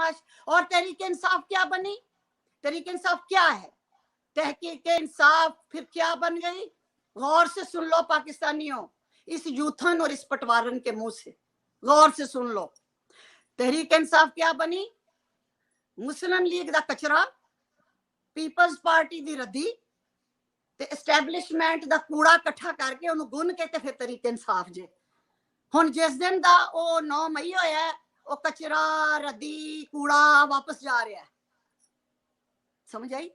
اور तहरीक इंसाफ क्या बनी? तहरीक इंसाफ क्या है? तहकीक इंसाफ फिर क्या बन गई? गौर से सुन लो पाकिस्तानियों, इस यूथन और इस पटवारन के मुंह से गौर से सुन लो। तहरीक इंसाफ क्या बनी? मुस्लिम लीग दा कचरा, पीपल्स पार्टी दी रद्दी ते एस्टैबलिशमेंट दा कूड़ा इकट्ठा करके उन्हें गुन के ते फिर तहरीक इंसाफ जे। हुण जिस दिन दा ओ 9 मई होया है, ओ कचरा रद्दी कूड़ा वापस जा रहा है। समझ आई?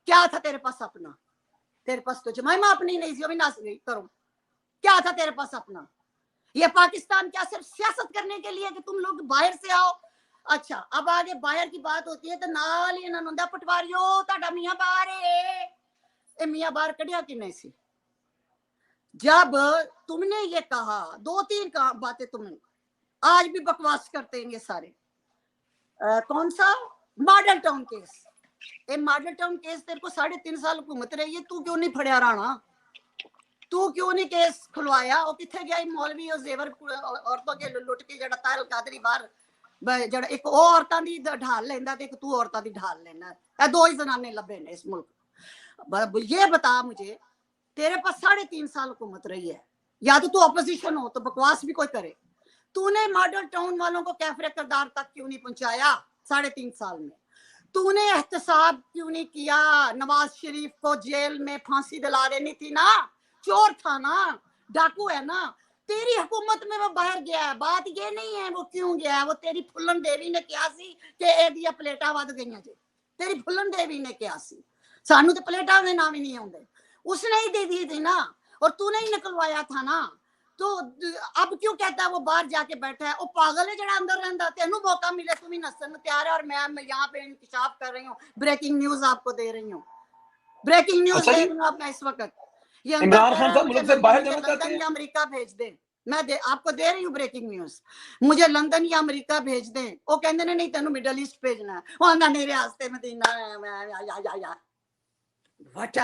क्या था तेरे पास अपना? तेरे पास तो जमाइमा अपनी नहीं थी, वो भी नास गई करो। क्या था तेरे पास अपना? ये पाकिस्तान क्या सिर्फ सियासत करने के लिए कि तुम लोग बाहर से आओ? अच्छा, अब आगे बाहर की बात होती है तो नाल ही इन्होंने होंदा पटवारियो ताड़ा मियां बाहर है। ए मियां बाहर कढ़िया किने सी? जब तुमने ये कहा, 2-3 बातें तुमने आज भी बकवास करते हैं ये सारे। कौन सा मॉडल टाउन केस? ए मॉडल टाउन केस तेरे को 3.5 साल हुकूमत रही है, तू क्यों नहीं फड़िया राणा? तू क्यों नहीं केस खुलवाया? वो किथे गया मौलवी और जेवर औरतों के लुट के जड़ा तारल कादरी बाहर जड़ा एक ओ औरतां दी ढाल लेंदा ते एक तू औरतां दी ढाल लेना। ए दो ही जनाने लबे ने इस मुल्क। ये बता मुझे, तेरे पास 3.5 साल हुकूमत रही है, या तो तू अपोजिशन हो तो बकवास भी कोई करे। तूने मॉडल टाउन वालों को कैफरे किरदार तक क्यों नहीं पहुंचाया 3.5 साल में? तूने एहतसाब क्यों नहीं किया? नवाज शरीफ को जेल में फांसी दिला देनी थी ना, चोर था ना, डाकू है ना, तेरी हुकूमत में वो बाहर गया है। बात ये नहीं है वो क्यों गया है, वो तेरी फुलन देवी ने क्या सी कि ए दिया प्लेटा वध गई जी। तेरी फुलन देवी ने क्या सी, सानू तो प्लेटा के नाम ही नहीं आते, उसने ही दे दी थी ना, और तूने ही निकलवाया था ना। तो अब क्यों कहता है वो बाहर जाके बैठा है? वो पागल है जरा अंदर रहता। तेनू मौका मिले तुम ही नसन तैयार है, और मैं यहाँ पे इंकशाफ कर रही हूँ, ब्रेकिंग न्यूज आपको दे रही हूँ, ब्रेकिंग न्यूज दे रही हूँ मैं इस वक्त। ये इमरान खान साहब मुल्क से बाहर जाना चाहते हैं, अमेरिका भेज दे। मैं आपको दे रही हूँ ब्रेकिंग न्यूज, मुझे लंदन या अमेरिका भेज दे। वो कहते ने नहीं तेनू मिडल ईस्ट भेजना है, वो आंदा मेरे वास्ते मदीना या what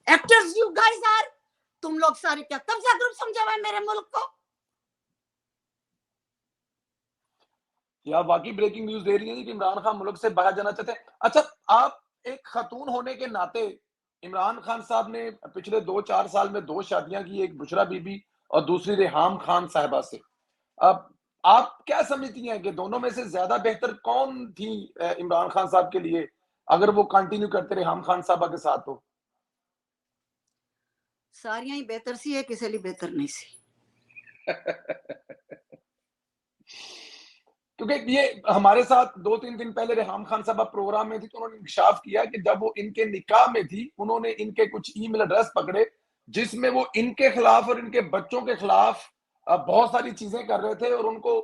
actors you guys are. तुम लोग सारे क्या कब्जा ग्रुप समझा हुआ है मेरे मुल्क को? या वाकई ब्रेकिंग न्यूज दे रही है कि इमरान खान मुल्क से बाहर जाना चाहते हैं। अच्छा, आप एक खतून होने के नाते, इमरान खान साहब ने पिछले 2-4 साल में 2 शादियां की, एक बुशरा बीबी और दूसरी रेहाम खान साहिबा से। अब आप क्या समझती हैं कि दोनों में से ज्यादा बेहतर कौन थी इमरान खान साहब के लिए, अगर वो कंटिन्यू करते रेहाम खान साहबा के साथ? तो सारियां ही बेहतर सी है, किसी लिए बेहतर नहीं सी। क्योंकि ये हमारे साथ 2-3 दिन पहले रेहाम खान साहब प्रोग्राम में थी, तो उन्होंने इंकशाफ किया कि जब वो इनके निकाह में थी, उन्होंने इनके कुछ ईमेल एड्रेस पकड़े जिसमें वो इनके खिलाफ और इनके बच्चों के खिलाफ बहुत सारी चीजें कर रहे थे, और उनको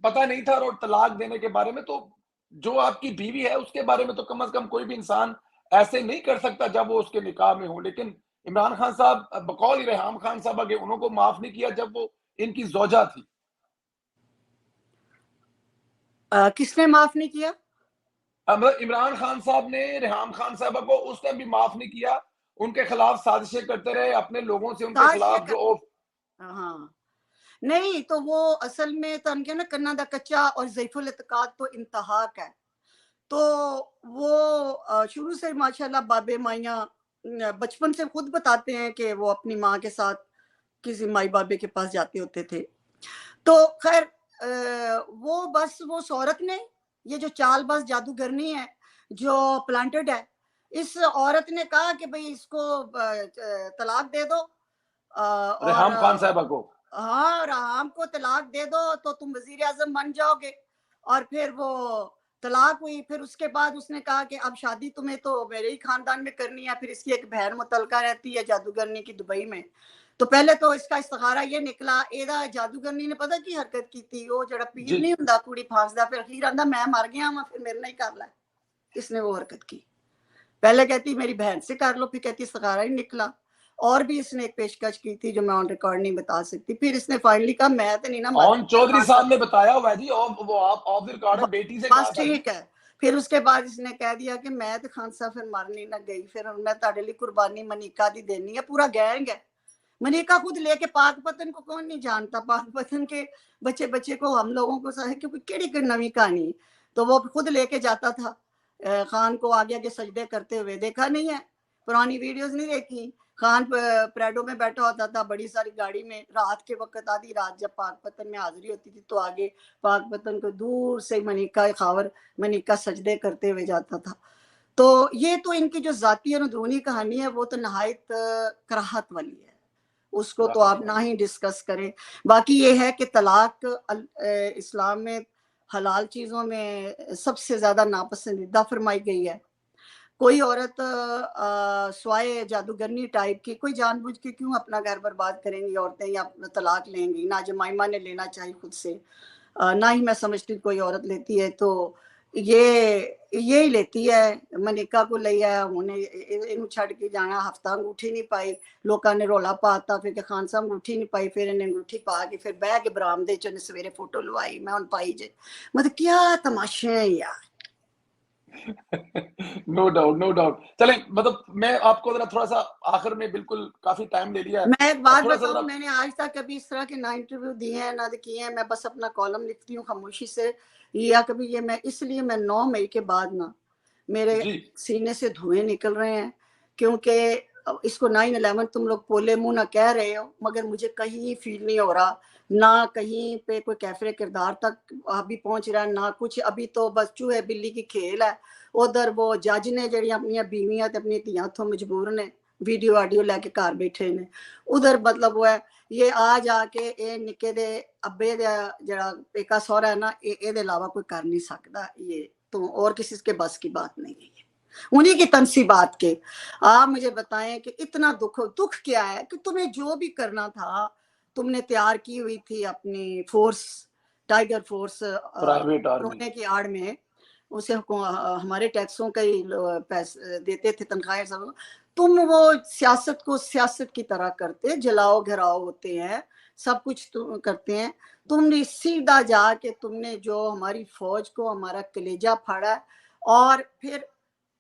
पता नहीं था। और तलाक देने के बारे में, तो जो आपकी बीवी है उसके बारे में तो कम से कम कोई भी इंसान ऐसे नहीं कर सकता जब वो उसके निकाह में हो। लेकिन इमरान खान साहब बकौल रेहाम खान साहब के उन्होंने माफ नहीं किया जब वो इनकी जोजा थी। किसने माफ नहीं किया? इमरान खान साहब ने रेहाम खान साहब को उस टाइम भी माफ नहीं किया, उनके खिलाफ साजिशें करते रहे अपने लोगों से, उनके खिलाफ जो हाँ नहीं, तो वो असल में तो उनके ना कन्ना दा कच्चा और ज़ईफुल इत्तेकाद तो इंतहाक है। तो वो शुरू से माशाल्लाह बाबे माइया बचपन से खुद बताते हैं कि वो अपनी माँ के साथ किसी माई बाबे के पास जाते होते थे। तो खैर वो बस वो औरत ने ये जो चालबाज जादूगरनी है जो प्लांटेड है, इस औरत ने कहा कि भाई इसको तलाक दे दो, रेहाम खान साहबा को। हाँ, रेहाम को तलाक दे दो तो तुम वजीर आजम बन जाओगे। और फिर वो तलाक हुई। फिर उसके बाद उसने कहा कि अब शादी तुम्हें तो मेरे ही खानदान में करनी है। फिर इसकी एक बहन मुतलका रहती है जादूगरनी की दुबई में। तो पहले तो इसका इस्तिखारा ये निकला, एदा जादूगरनी ने पता की हरकत की थी, वो जड़ा पीर नहीं हुंदा कुड़ी फांसदा, फिर अखीर आंदा मैं मर गया वा, फिर मेरे नहीं कर ला। इसने वो हरकत की। पहले कहती मेरी बहन से कर लो, फिर कहती इस्तिखारा ही निकला। और भी इसने एक पेशकश की थी जो मैं ऑन रिकॉर्ड नहीं बता सकती। फिर इसने फाइनली कहा मैं तो नहीं ना ऑन चौधरी साहब ने बताया हुआ जी, और वो आप ऑफ द रिकॉर्ड बेटी से कहा था। ठीक है। फिर उसके बाद इसने कह दिया कि मैं तो खान साहब फिर मरनी ना गई, फिर मैं ताड़े लिए कुर्बानी मनीका दी देनी है। पूरा गैंग है। मनीका खुद लेके पाक पतन को कौन नहीं जानता, पाक पतन के बच्चे बच्चे को हम लोगों को सही, क्योंकि केड़ी नवी कहानी تو وہ خود لے کے جاتا تھا خان کو آگے آگے سجدے کرتے ہوئے. دیکھا نہیں ہے, پرانی ویڈیوز نہیں دیکھی. خان پریڈو میں بیٹھا ہوتا تھا بڑی ساری گاڑی میں, رات کے وقت آدھی رات جب پاک پتن میں حاضری ہوتی تھی تو آگے پاک پتن کو دور سے منیکا خاور منیکا سجدے کرتے ہوئے جاتا تھا. تو یہ تو ان کی جو ذاتی اور اندرونی کہانی ہے وہ تو نہایت کراہت والی ہے, اس کو تو آپ نہ ہی ڈسکس کریں. باقی یہ ہے کہ طلاق اسلام میں حلال چیزوں میں سب سے زیادہ ناپسندیدہ فرمائی گئی ہے. کوئی عورت سوائے جادوگرنی ٹائپ کی کوئی جان بوجھ کے کیوں اپنا گھر برباد کریں گی عورتیں یا طلاق لیں گی؟ نہ جمائمہ نے لینا چاہیے خود سے, نہ ہی میں سمجھتی کوئی عورت لیتی ہے. تو یہی لیتی ہے. منیکا کو لیا انہوں چھڑ کے جانا, ہفتہ انگوٹھی نہیں پائی, لوکاں نے رولا پاتا پھر کہ خان صاحب انگوٹھی نہیں پائی, پھر انہیں انگوٹھی پا کے پھر بہ کے برامدے چ سویرے فوٹو لوائی, میں ان پائی جے. مطلب کیا تماشے ہیں یار. No doubt no doubt. چلیں مطلب میں آپ کو ذرا تھوڑا سا آخر میں بالکل کافی ٹائم لے لیا ہے. میں ایک بات بتاؤں, میں نے آج تک کبھی اس طرح کے نہ انٹرویو دیے ہیں نہ کیے ہیں. میں بس اپنا کالم لکھتی ہوں خاموشی سے, یا کبھی یہ میں اس لیے میں 9 مئی کے بعد نا میرے سینے سے دھوئیں نکل رہے ہیں, کیونکہ اس کو 9/11 تم لوگ پولے منہ نہ کہہ رہے ہو, مگر مجھے کہیں فیل نہیں ہو رہا, نہ کہیں پہ کوئی کیفر کردار تک ابھی پہنچ رہا ہے, نہ کچھ. ابھی تو بس چوہے بلی کی کھیل ہے. ادھر وہ جج نے جڑی اپنی بیویاں تے اپنی دھیاں تو مجبور نے ویڈیو آڈیو لے کے گھر بیٹھے نے. ادھر مطلب وہ ہے یہ آ جا کے اے نکے دے ابے دے جڑا پیکا سہرا ہے نا, اے دے علاوہ کوئی کر نہیں سکتا. یہ تو اور کسی کے بس کی بات نہیں ہے. انہی کی تنصیبات کے آپ مجھے بتائیں کہ اتنا دکھ کیا ہے کہ تمہیں جو بھی کرنا تھا تم نے تیار کی ہوئی تھی اپنی فورس, ٹائیگر فورس روکنے کی آڑ میں, اسے ہمارے ٹیکسوں کا ہی پیسے دیتے تھے, تنخواہیں سب. تم وہ سیاست کو سیاست کی طرح کرتے, جلاؤ گھراؤ ہوتے ہیں, سب کچھ کرتے ہیں. تم نے سیدھا جا کے تم نے جو ہماری فوج کو ہمارا کلیجہ پھاڑا, اور پھر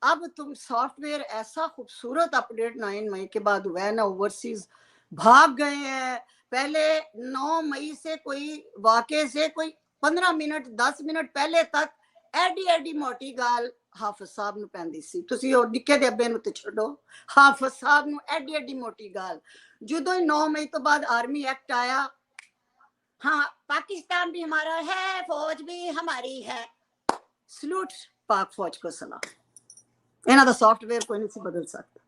اب تم سافٹ ویئر ایسا خوبصورت اپڈیٹ 9 مئی کے بعد ہوا ہے نا, اوورسیز بھاگ گئے ہیں. پہلے 9 مئی سے کوئی واقعے سے کوئی 15 منٹ 10 منٹ پہلے تک ایڈی ایڈی موٹی گال حافظ صاحب نو پیندی سی. تسی اور نکے دے ابے نو تے چھڈو, حافظ صاحب نو ایڈی ایڈی موٹی گال. جدوں ہی 9 مئی تو بعد آرمی ایکٹ آیا, ہاں پاکستان بھی ہمارا ہے, فوج بھی ہماری ہے. سلوٹ پاک فوج کو سلام. انہاں دا سافٹ ویئر کوئی نہیں بدل سکتا,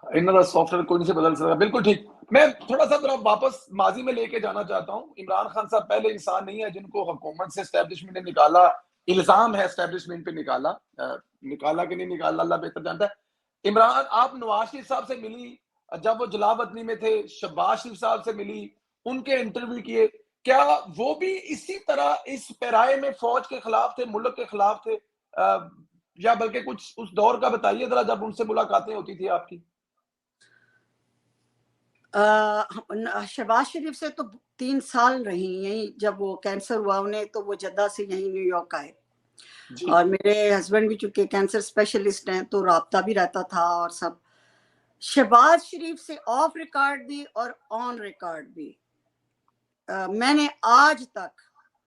انہاں دا سافٹ ویئر کوئی نہیں بدل سکتا. بالکل ٹھیک. میں تھوڑا سا ذرا واپس ماضی میں لے کے جانا چاہتا ہوں. عمران خان صاحب پہلے انسان نہیں ہے جن کو حکومت سے اسٹیبلشمنٹ نے نکالا, الزام ہے اسٹیبلشمنٹ پہ نکالا کہ نہیں نکالا اللہ بہتر جانتا ہے. عمران آپ نواز شریف صاحب سے ملی جب وہ جلا وطنی میں تھے, شہباز شریف صاحب سے ملی, ان کے انٹرویو کیے, کیا وہ بھی اسی طرح اس پیرائے میں فوج کے خلاف تھے, ملک کے خلاف تھے, یا بلکہ کچھ اس دور کا بتائیے ذرا جب ان سے ملاقاتیں ہوتی تھی آپ کی؟ شہباز شریف سے تو 3 سال رہی یہیں, جب وہ کینسر ہوا انہیں تو وہ جدہ سے یہیں نیو یارک آئے. اور میرے ہسبینڈ بھی چونکہ کینسر اسپیشلسٹ ہیں تو رابطہ بھی رہتا تھا اور سب. شہباز شریف سے آف ریکارڈ بھی اور آن ریکارڈ بھی میں نے آج تک